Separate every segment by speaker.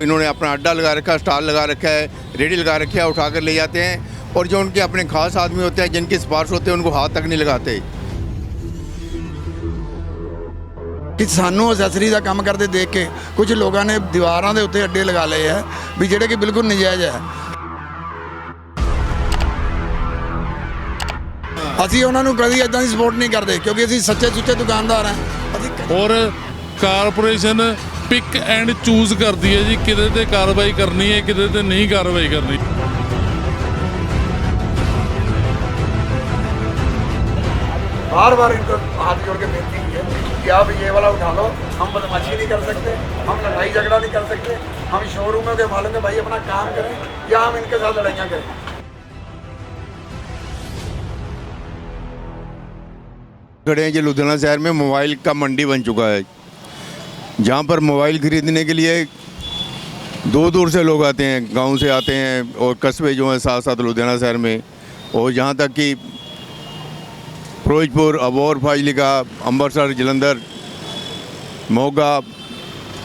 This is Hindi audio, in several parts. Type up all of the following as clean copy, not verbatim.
Speaker 1: इन्होंने अपना अड्डा लगा रखा है, स्टॉल लगा रखा है, रेडी लगा रखी है, उठा कर ले जाते हैं। और जो उनके अपने खास आदमी होते हैं, जिनकी सिफारिश होते हैं, उनको हाथ तक नहीं लगाते।
Speaker 2: कि सानू असैसरी का काम करते देख के कुछ लोगों ने दीवारों के उत्ते अड्डे लगा लिए है भी ਜਿਹੜੇ कि बिल्कुल नजायज़ है। ਅਸੀਂ ਉਹਨਾਂ ਨੂੰ ਕਦੀ ਇਦਾਂ ਦੀ ਸਪੋਰਟ ਨਹੀਂ ਕਰਦੇ ਕਿਉਂਕਿ ਅਸੀਂ ਸੱਚੇ ਸੁੱਚੇ ਦੁਕਾਨਦਾਰ ਹਾਂ।
Speaker 3: ਔਰ ਕਾਰਪੋਰੇਸ਼ਨ ਪਿਕ ਐਂਡ ਚੂਜ਼ ਕਰਦੀ ਹੈ ਜੀ ਕਿਤੇ ਤੇ ਕਾਰਵਾਈ ਕਰਨੀ ਹੈ ਕਿਤੇ ਤੇ ਨਹੀਂ ਕਾਰਵਾਈ ਕਰਨੀ।
Speaker 2: बार बार इनको हाथ जोड़ के बेनती की है कि आप ये वाला उठा लो, हम बदमाशी नहीं कर सकते, हम लड़ाई झगड़ा नहीं कर सकते, हम शोरूमों के मालिक के भाई अपना काम करें या हम इनके साथ लड़ाइयाँ करें।
Speaker 1: खड़े हैं जो लुधियाना शहर में मोबाइल का मंडी बन चुका है, जहाँ पर मोबाइल खरीदने के लिए दूर दूर से लोग आते हैं, गांव से आते हैं और कस्बे जो हैं साथ साथ लुधियाना शहर में। और जहाँ तक कि फिरोजपुर, अबोहर, फाजिलका, अम्बरसर, जलंधर, मोगा,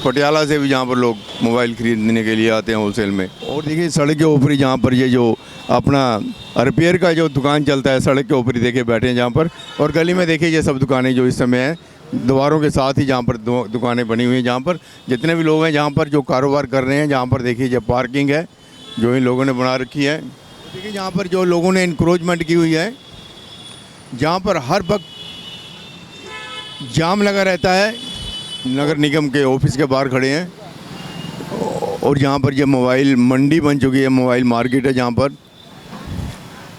Speaker 1: पटियाला से भी जहाँ पर लोग मोबाइल ख़रीदने के लिए आते हैं होलसेल में। और देखिए सड़क के ऊपर ही जहाँ पर ये जो अपना रिपेयर का जो दुकान चलता है, सड़क के ऊपर ही देखिए बैठे हैं जहाँ पर। और गली में देखिए ये सब दुकानें जो इस समय हैं, दीवारों के साथ ही जहाँ पर दुकानें बनी हुई हैं, जहाँ पर जितने भी लोग हैं जहाँ पर जो कारोबार कर रहे हैं, जहाँ पर देखिए ये पार्किंग है जो इन लोगों ने बना रखी है। देखिए यहाँ पर जो लोगों ने इंक्रोचमेंट की हुई है, जहाँ पर हर वक्त जाम लगा रहता है, नगर निगम के ऑफिस के बाहर खड़े हैं। और यहाँ पर ये मोबाइल मंडी बन चुकी है, मोबाइल मार्केट है जहाँ पर।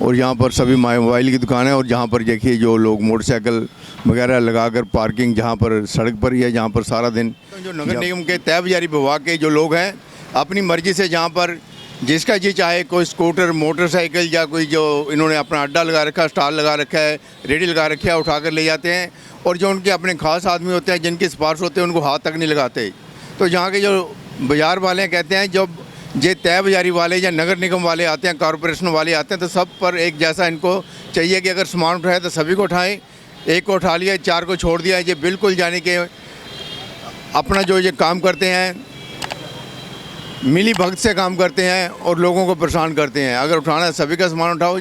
Speaker 1: और यहाँ पर सभी मोबाइल की दुकान है। और जहाँ पर देखिए जो लोग मोटरसाइकिल वगैरह लगाकर पार्किंग जहाँ पर सड़क पर ही है, जहाँ पर सारा दिन जो नगर निगम के तय बाजारी विभाग के जो लोग हैं अपनी मर्ज़ी से जहाँ पर जिसका जी चाहे कोई स्कूटर, मोटरसाइकिल या कोई जो इन्होंने अपना अड्डा लगा रखा है, स्टॉल लगा रखा है, रेडी लगा रखी है, उठा कर ले जाते हैं। और जो उनके अपने खास आदमी होते हैं, जिनकी सिफारिश होते हैं, उनको हाथ तक नहीं लगाते। तो यहाँ के जो बाज़ार वाले कहते हैं जब ये तय बाजारी वाले या नगर निगम वाले आते हैं, कॉरपोरेशन वाले आते हैं, तो सब पर एक जैसा इनको चाहिए कि अगर सामान उठाए तो सभी को उठाएँ। एक को उठा लिया, चार को छोड़ दिया। ये बिल्कुल यानी कि अपना जो ये काम करते हैं मिली भगत से काम करते हैं और लोगों को परेशान करते हैं। अगर उठाना है सभी का सामान उठाओ,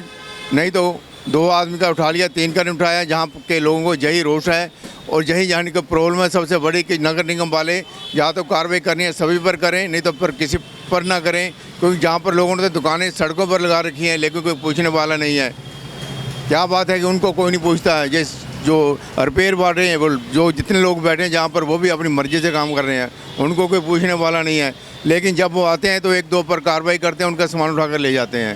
Speaker 1: नहीं तो दो आदमी का उठा लिया, तीन का नहीं उठाया। जहाँ के लोगों को यही रोष है और यही जाने की प्रॉब्लम है सबसे बड़ी कि नगर निगम वाले या तो कार्रवाई करनी है सभी पर करें, नहीं तो पर किसी पर ना करें। क्योंकि जहाँ पर लोगों ने दुकानें सड़कों पर लगा रखी हैं लेकिन कोई पूछने वाला नहीं है। क्या बात है कि उनको कोई नहीं पूछता है। जिस जो रिपेयर वाले हैं वो जो जितने लोग बैठे हैं जहाँ पर वो भी अपनी मर्ज़ी से काम कर रहे हैं, उनको कोई पूछने वाला नहीं है। लेकिन जब वो आते हैं तो एक दो पर कार्रवाई करते हैं, उनका सामान उठा कर ले जाते हैं।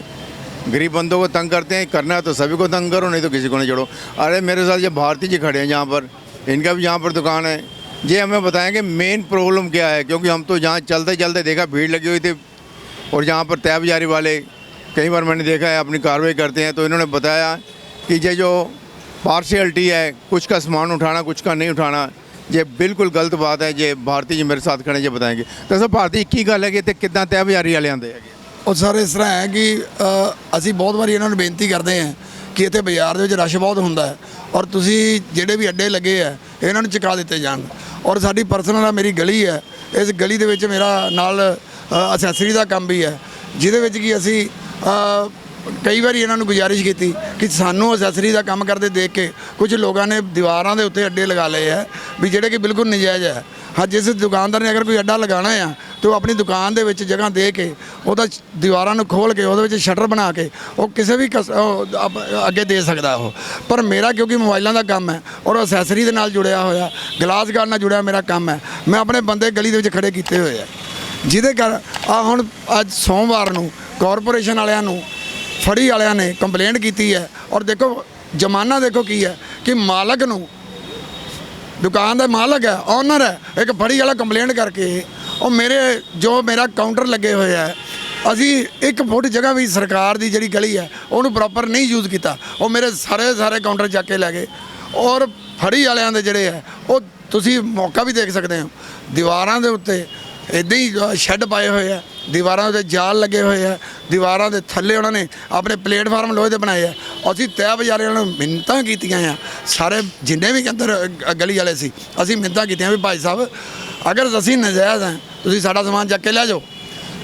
Speaker 1: गरीब बंदों को तंग करते हैं। करना है तो सभी को तंग करो, नहीं तो किसी को नहीं छोड़ो। अरे मेरे साथ ये भारती जी खड़े हैं जहाँ पर, इनका भी यहाँ पर दुकान है। ये हमें बताएंगे मेन प्रॉब्लम क्या है, क्योंकि हम तो जहाँ चलते चलते देखा भीड़ लगी हुई थी। और जहाँ पर तय बाजारी वाले कई बार मैंने देखा है अपनी कार्रवाई करते हैं, तो इन्होंने बताया कि ये जो पार्शियलिटी है, कुछ का सामान उठाना कुछ का नहीं उठाना, ये बिल्कुल गलत बात है। ये भारती जी मेरे साथ खड़े ये बताएंगे। तो सर भारती की गल है कि कितना तय बाजारी वाले आते हैं?
Speaker 2: और सर इस तरह है कि ਅਸੀਂ ਬਹੁਤ ਵਾਰੀ ਇਹਨਾਂ ਨੂੰ ਬੇਨਤੀ ਕਰਦੇ ਹਾਂ ਕਿ ਇੱਥੇ ਬਾਜ਼ਾਰ ਦੇ ਵਿੱਚ ਰਸ਼ ਬਹੁਤ ਹੁੰਦਾ ਹੈ ਔਰ ਤੁਸੀਂ ਜਿਹੜੇ ਵੀ ਅੱਡੇ ਲੱਗੇ ਆ ਇਹਨਾਂ ਨੂੰ ਚੁਕਾ ਦਿੱਤੇ ਜਾਣ। ਔਰ ਸਾਡੀ ਪਰਸਨਲ ਆ ਮੇਰੀ ਗਲੀ ਹੈ, ਇਸ ਗਲੀ ਦੇ ਵਿੱਚ ਮੇਰਾ ਨਾਲ ਅਸੈਸਰੀ ਦਾ ਕੰਮ ਵੀ ਹੈ, ਜਿਹਦੇ ਵਿੱਚ ਕਿ ਅਸੀਂ ਕਈ ਵਾਰੀ ਇਹਨਾਂ ਨੂੰ ਗੁਜ਼ਾਰਿਸ਼ ਕੀਤੀ ਕਿ ਸਾਨੂੰ ਅਸੈਸਰੀ ਦਾ ਕੰਮ ਕਰਦੇ ਦੇਖ ਕੇ ਕੁਝ ਲੋਕਾਂ ਨੇ ਦੀਵਾਰਾਂ ਦੇ ਉੱਤੇ ਅੱਡੇ ਲਗਾ ਲਏ ਹੈ ਵੀ ਜਿਹੜੇ ਕਿ ਬਿਲਕੁਲ ਨਜਾਇਜ਼ ਹੈ। हाँ, जिस दुकानदार ने अगर कोई अड्डा लगाना है तो अपनी दुकान के विच जगह दे के वो दीवारों खोल के वो शटर बना के वो किसी भी अगे दे सकता हो। पर मेरा क्योंकि मोबाइलों का काम है और असैसरी के नाल जुड़िया होया, ग्लास गार्ड नाल जुड़िया मेरा काम है, मैं अपने बंदे गली के खड़े किए हुए हैं, जिहदे कर हुण अज सोमवार नूं कॉरपोरेशन वालियां नूं फड़ी वालियां ने कंप्लेंट की है। और देखो जमाना देखो की है कि मालक नूं दुकान का मालक है, ऑनर है, एक फड़ी वाला कंप्लेंट करके और मेरा काउंटर लगे हुए है, असी 1 फुट जगह भी सरकार की जी गली है उन्होंने प्रॉपर नहीं यूज़ किया, और मेरे सारे काउंटर चक के लै गए। और फड़ी वालियां दे जिहड़े है वो तुसी मौका भी देख सकते हो, दीवारां दे उत्ते इदां ही शैड पाए हुए है, दीवारां दे जाल लगे हुए है, दीवारां दे थल्ले उन्होंने अपने प्लेटफार्म लोहे दे बनाए है। असीं तय बाजारी वालियां नूं मिन्नतां कीतियां आ, सारे जिन्ने भी अंदर गली वाले सी असीं मिन्नतां कीतियां भी भाई साहब अगर असीं नजायज़ हैं तुसीं साडा समान चक के लै जाओ,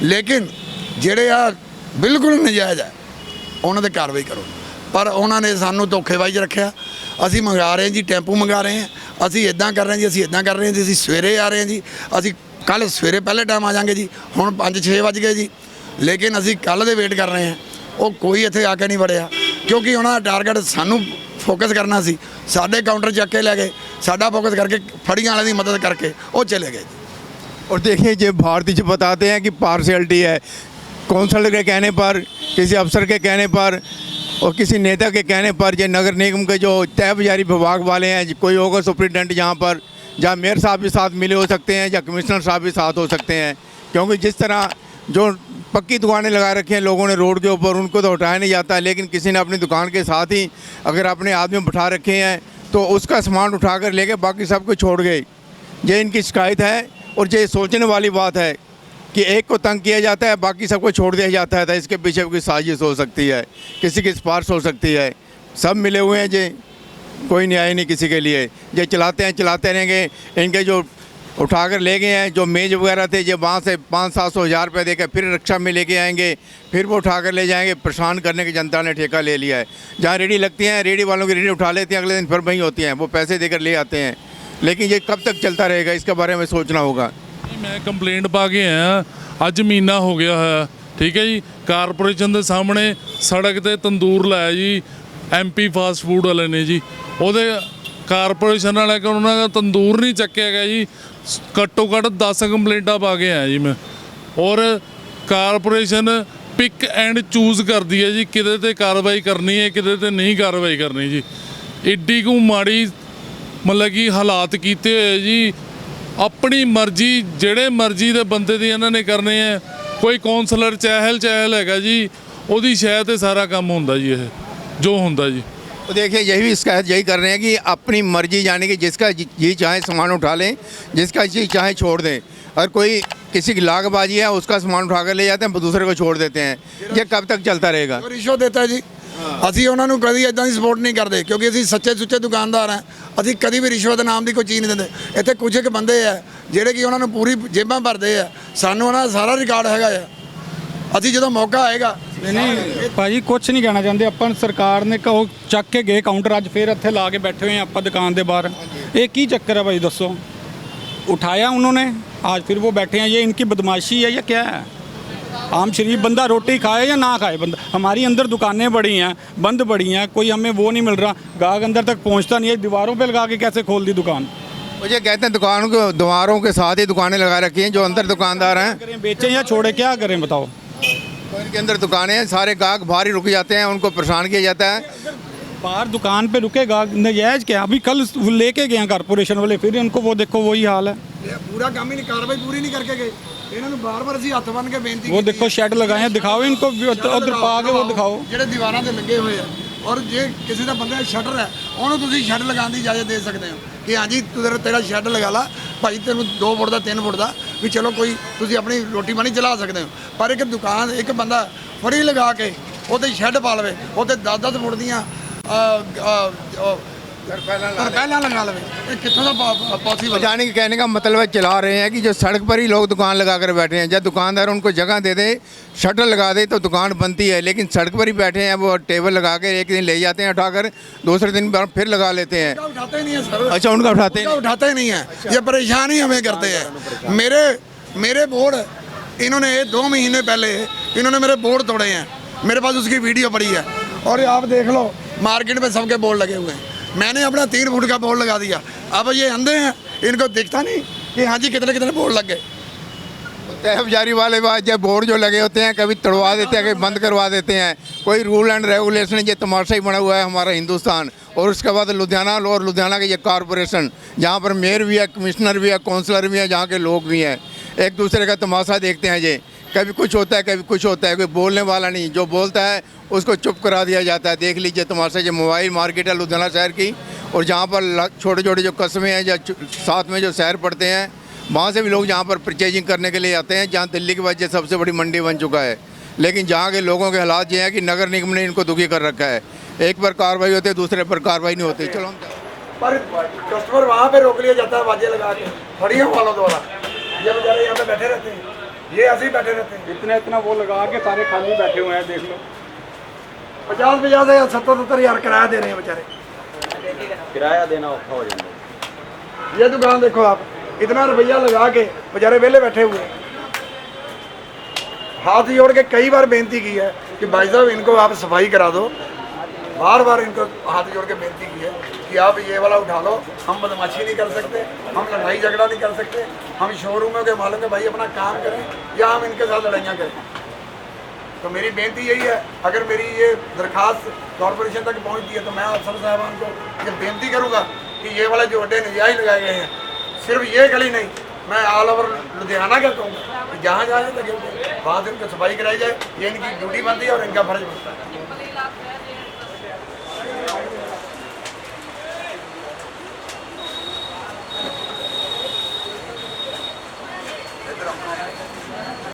Speaker 2: ਲੇਕਿਨ ਜਿਹੜੇ ਆ ਬਿਲਕੁਲ ਨਜਾਇਜ਼ ਹੈ ਉਹਨਾਂ 'ਤੇ ਕਾਰਵਾਈ ਕਰੋ। ਪਰ ਉਹਨਾਂ ਨੇ ਸਾਨੂੰ ਧੋਖੇਬਾਜ਼ੀ 'ਚ ਰੱਖਿਆ। ਅਸੀਂ ਮੰਗਾ ਰਹੇ ਹਾਂ ਜੀ, ਟੈਂਪੂ ਮੰਗਾ ਰਹੇ ਹਾਂ, ਅਸੀਂ ਇੱਦਾਂ ਕਰ ਰਹੇ ਹਾਂ ਜੀ, ਅਸੀਂ ਇੱਦਾਂ ਕਰ ਰਹੇ ਹਾਂ ਜੀ, ਅਸੀਂ ਸਵੇਰੇ ਆ ਰਹੇ ਹਾਂ ਜੀ, ਅਸੀਂ ਕੱਲ੍ਹ ਸਵੇਰੇ ਪਹਿਲੇ ਟਾਈਮ ਆ ਜਾਵਾਂਗੇ ਜੀ। ਹੁਣ 5-6 ਵੱਜ ਗਏ ਜੀ, ਲੇਕਿਨ ਅਸੀਂ ਕੱਲ੍ਹ ਦੇ ਵੇਟ ਕਰ ਰਹੇ ਹਾਂ। ਉਹ ਕੋਈ ਇੱਥੇ ਆ ਕੇ ਨਹੀਂ ਵੜਿਆ ਕਿਉਂਕਿ ਉਹਨਾਂ ਦਾ ਟਾਰਗੇਟ ਸਾਨੂੰ ਫੋਕਸ करना सी। साढ़े काउंटर चक के ले गए, साडा फोकस करके फड़ियां वाले की मदद करके वो चले गए।
Speaker 1: और देखिए जो भारतीय जी बताते हैं कि पार्शियलिटी है, कौंसल के कहने पर, किसी अफसर के कहने पर और किसी नेता के कहने पर जो नगर निगम के जो तय बाजारी विभाग वाले हैं, कोई होगा सुप्रिटेंडेंट जहाँ पर, जहाँ मेयर साहब भी साथ मिले हो सकते हैं या कमिश्नर साहब भी साथ हो सकते हैं। क्योंकि जिस तरह जो पक्की दुकानें लगा रखी हैं लोगों ने रोड के ऊपर, उनको तो हटाया नहीं जाता, लेकिन किसी ने अपनी दुकान के साथ ही अगर अपने आदमी बिठा रखे हैं तो उसका सामान उठाकर लेके बाकी सब कुछ छोड़ गए। ये इनकी शिकायत है और ये सोचने वाली बात है कि एक को तंग किया जाता है, बाकी सबको छोड़ दिया जाता है। तो इसके पीछे कोई साजिश हो सकती है, किसी की सिफारिश हो सकती है। सब मिले हुए हैं जी, कोई न्याय नहीं किसी के लिए। ये चलाते हैं, चलाते रहेंगे। इनके जो उठाकर ले गए हैं, जो मेज वगैरह थे, जो वहाँ से 500-700 हज़ार रुपये देकर फिर रिक्शा में लेके आएंगे, फिर वो उठाकर ले जाएंगे। परेशान करने की जनता ने ठेका ले लिया है। जहाँ रेडी लगती हैं, रेडी वालों की रेडी उठा लेते हैं, अगले दिन फिर वहीं होती हैं, वो पैसे देकर ले आते हैं। लेकिन ये कब तक चलता रहेगा, इसके बारे में सोचना होगा।
Speaker 3: मैं कंप्लेंट पा के आया, ਅੱਜ ਮਹੀਨਾ ਹੋ ਗਿਆ ਹੈ, ਠੀਕ ਹੈ ਜੀ। ਕਾਰਪੋਰੇਸ਼ਨ ਦੇ ਸਾਹਮਣੇ ਸੜਕ ਤੇ ਤੰਦੂਰ ਲਾਇਆ ਜੀ ਐਮਪੀ ਫਾਸਟ ਫੂਡ ਵਾਲੇ ਨੇ ਜੀ। ਉਹਦੇ ਕਾਰਪੋਰੇਸ਼ਨ ਵਾਲੇ ਕੋਲ ਉਹਨਾਂ ਦਾ ਤੰਦੂਰ ਨਹੀਂ ਚੱਕਿਆ ਗਿਆ ਜੀ। ਘੱਟੋ ਘੱਟ 10 ਕੰਪਲੇਂਟਾਂ ਪਾ ਕੇ ਆਇਆ ਜੀ ਮੈਂ। ਔਰ ਕਾਰਪੋਰੇਸ਼ਨ ਪਿਕ ਐਂਡ ਚੂਜ਼ ਕਰਦੀ ਹੈ ਜੀ ਕਿਤੇ ਤੇ ਕਾਰਵਾਈ ਕਰਨੀ ਹੈ, ਕਿਤੇ ਤੇ ਨਹੀਂ ਕਾਰਵਾਈ ਕਰਨੀ ਜੀ। ਏਡੀ ਕੁ ਮਾੜੀ ਮਤਲਬ ਕਿ ਹਾਲਾਤ ਕੀਤੇ ਹੋਏ ਜੀ। अपनी मर्जी ਜਿਹੜੇ ਮਰਜ਼ੀ ਦੇ ਬੰਦੇ ਦੀ ਇਹਨਾਂ ਨੇ ਕਰਨੇ ਆ। ਕੋਈ ਕਾਉਂਸਲਰ ਚਹਿਲ ਹੈਗਾ ਜੀ, ਉਹਦੀ ਸ਼ਾਇਦ ਤੇ ਸਾਰਾ ਕੰਮ ਹੁੰਦਾ ਜੀ, ਇਹ ਜੋ ਹੁੰਦਾ ਜੀ।
Speaker 1: तो देखिए यही भी शिकायत यही कर रहे हैं कि अपनी मर्जी, यानी कि जिसका जी चाहे सामान उठा लें, जिसका जी चाहे छोड़ दें। अगर कोई किसी की लागबाजी है उसका सामान उठा कर ले जाते हैं, दूसरे को छोड़ देते हैं। ये कब तक चलता रहेगा?
Speaker 2: जो रिश्वत देता है जी, ਅਸੀਂ ਉਹਨਾਂ ਨੂੰ ਕਦੀ ਇਦਾਂ ਦੀ ਸਪੋਰਟ ਨਹੀਂ ਕਰਦੇ ਕਿਉਂਕਿ ਅਸੀਂ ਸੱਚੇ ਸੁੱਚੇ ਦੁਕਾਨਦਾਰ ਹਾਂ। ਅਸੀਂ ਕਦੀ ਵੀ ਰਿਸ਼ਵਤ ਨਾਮ ਦੀ ਕੋਈ ਚੀਜ਼ ਨਹੀਂ ਦਿੰਦੇ। ਇੱਥੇ ਕੁਝ ਇੱਕ ਬੰਦੇ ਆ ਜਿਹੜੇ ਕਿ ਉਹਨਾਂ ਨੂੰ ਪੂਰੀ ਜੇਬਾਂ ਭਰਦੇ ਆ। ਸਾਨੂੰ ਉਹਨਾਂ ਦਾ ਸਾਰਾ ਰਿਕਾਰਡ ਹੈਗਾ ਆ। ਅਸੀਂ ਜਦੋਂ ਮੌਕਾ ਆਏਗਾ
Speaker 4: ਨਹੀਂ ਭਾਜੀ ਕੁਛ ਨਹੀਂ ਕਹਿਣਾ ਚਾਹੁੰਦੇ ਆਪਾਂ। ਸਰਕਾਰ ਨੇ ਕਹੋ ਚੱਕ ਕੇ ਗਏ ਕਾਊਂਟਰ, ਅੱਜ ਫੇਰ ਇੱਥੇ ਲਾ ਕੇ ਬੈਠੇ ਹੋਏ ਆਪਾਂ ਦੁਕਾਨ ਦੇ ਬਾਹਰ। ਇਹ ਕੀ ਚੱਕਰ ਹੈ ਭਾਈ ਦੱਸੋ? उठाया उन्होंने, आज फिर वो बैठे हैं। ये इनकी बदमाशी है या क्या है? आम शरीफ बंदा रोटी खाए या ना खाए बंदा। हमारी अंदर दुकानें बड़ी हैं, बंद बड़ी हैं, कोई हमें वो नहीं मिल रहा, गाहक अंदर तक पहुंचता नहीं है। दीवारों पे लगा के कैसे खोल दी दुकान?
Speaker 1: मुझे कहते हैं दुकानों को, दीवारों के साथ ही दुकानें लगा रखी हैं। जो अंदर दुकानदार हैं
Speaker 4: करें, बेचें या छोड़े, क्या करें बताओ?
Speaker 1: तो इनके अंदर दुकानें हैं, सारे गाहक बाहर ही रुक जाते हैं, उनको परेशान किया जाता है।
Speaker 4: बाहर दुकान पे रुके गाहक नजायज क्या? अभी कल वो लेके गए हैं कारपोरेशन वाले, फिर उनको वो देखो वही हाल है।
Speaker 2: पूरा काम ही नहीं, कार्रवाई पूरी नहीं करके गए। इन्होंने बार-बार ਅਸੀਂ ਹੱਥ ਬੰਨ ਕੇ ਬੇਨਤੀ
Speaker 4: वो देखो शेड लगाए हैं, दिखाओ इनको उधर पा के वो दिखाओ
Speaker 2: ਜਿਹੜੇ ਦੀਵਾਰਾਂ ਤੇ ਲੱਗੇ ਹੋਏ ਆ। ਔਰ ਜੇ ਕਿਸੇ ਦਾ ਬੰਦਾ ਸ਼ਟਰ ਹੈ ਉਹਨੂੰ ਤੁਸੀਂ ਸ਼ੈੱਡ ਲਗਾਉਣ ਦੀ ਇਜਾਜ਼ਤ ਦੇ ਸਕਦੇ ਹੋ ਕਿ ਹਾਂਜੀ ਤੇਰਾ ਸ਼ੈੱਡ ਲਗਾ ਲਾ ਭਾਈ, ਤੈਨੂੰ 2 ਫੁੱਟ ਦਾ 3 ਫੁੱਟ ਦਾ ਵੀ ਚਲੋ ਕੋਈ ਤੁਸੀਂ ਆਪਣੀ ਰੋਟੀ ਪਾਣੀ ਚਲਾ ਸਕਦੇ ਹੋ। ਪਰ ਇੱਕ ਦੁਕਾਨ, ਇੱਕ ਬੰਦਾ ਫੜੀ ਲਗਾ ਕੇ ਉਹਤੇ ਸ਼ੈੱਡ ਪਾ ਲਵੇ, ਉਹਤੇ 10-10 ਫੁੱਟ ਦੀਆਂ तरपैला लगा लवे, ये कितना पॉसिबल?
Speaker 1: जाने के कहने का मतलब है चला रहे हैं कि जो सड़क पर ही लोग दुकान लगा कर बैठे हैं। जब दुकानदार उनको जगह दे दे, शटर लगा दे तो दुकान बनती है। लेकिन सड़क पर ही बैठे हैं, वो टेबल लगा के एक दिन ले जाते हैं उठाकर, दूसरे दिन फिर लगा लेते हैं।
Speaker 2: उठाते नहीं है सर।
Speaker 1: अच्छा, उनका
Speaker 2: उठाते नहीं है, ये परेशान ही हमें करते हैं। मेरे बोर्ड इन्होंने 2 महीने पहले इन्होंने मेरे बोर्ड तोड़े हैं। मेरे पास उसकी वीडियो पड़ी है और आप देख लो मार्केट में सबके बोर्ड लगे हुए हैं। मैंने अपना 3 फुट का बोर्ड लगा दिया। अब ये अंधे हैं, इनको दिखता नहीं कि हाँ जी कितने कितने बोर्ड लग गए।
Speaker 1: तहबजारी वाले बात जब बोर्ड जो लगे होते हैं कभी तोड़वा देते हैं, कभी बंद करवा देते हैं। कोई रूल एंड रेगुलेशन, ये तमाशा ही बना हुआ है हमारा हिंदुस्तान। और उसके बाद लुधियाना, और लुधियाना के ये कॉरपोरेशन जहाँ पर मेयर भी है, कमिश्नर भी है, काउंसलर भी है, जहाँ के लोग भी हैं, एक दूसरे का तमाशा देखते हैं। ये कभी कुछ होता है, कभी कुछ होता है। कोई बोलने वाला नहीं, जो बोलता है उसको चुप करा दिया जाता है। देख लीजिए तमाशा, जो मोबाइल मार्केट है लुधियाना शहर की, और जहाँ पर छोटे छोटे जो कस्बे हैं या साथ में जो शहर पड़ते हैं, वहाँ से भी लोग जहाँ पर परचेजिंग करने के लिए आते हैं। जहाँ दिल्ली के बाद ये सबसे बड़ी मंडी बन चुका है। लेकिन जहाँ के लोगों के हालात ये हैं कि नगर निगम ने इनको दुखी कर रखा है। एक पर कार्रवाई होती है, दूसरे पर कार्रवाई नहीं होती। चलो
Speaker 2: पर कस्टमर वहाँ पे रोक लिया जाता है बाजे लगा के, फड़ियों वालों द्वारा। ये बेचारे यहाँ पे बैठे रहते हैं। ये ऐसे ही बैठे रहते हैं।
Speaker 4: इतना इतना वो लगा के सारे खाली बैठे हुए हैं, देख लो।
Speaker 2: 50 या 70 हज़ार किराया दे रहे हैं बेचारे।
Speaker 5: किराया देना औखा हो जाता है।
Speaker 2: ये दुकान देखो आप, इतना रुपया लगा के बेचारे वेले बैठे हुए हैं। हाथ जोड़ के कई बार बेनती की है कि भाई साहब इनको आप सफाई करा दो, बार बार इनको हाथ जोड़ के बेनती की है कि आप ये वाला उठा लो। हम बदमाशी नहीं कर सकते, हम लड़ाई झगड़ा नहीं कर सकते, हम शोरूमों के मालिक के भाई अपना काम करें या हम इनके साथ लड़ाइयाँ करें। तो मेरी बेनती यही है, अगर मेरी ये दरखास्त कॉरपोरेशन तक पहुँचती है तो मैं अफसर साहबान को ये बेनती करूँगा कि ये वाले जो अड्डे नजायज़ लगाए गए हैं, सिर्फ ये गली नहीं, मैं ऑल ओवर लुधियाना का कहूँगा कि जहाँ जहाँ लगे हुए वहाँ से इनको सफाई कराई जाए। ये इनकी ड्यूटी बनती है और इनका फर्ज बनता है।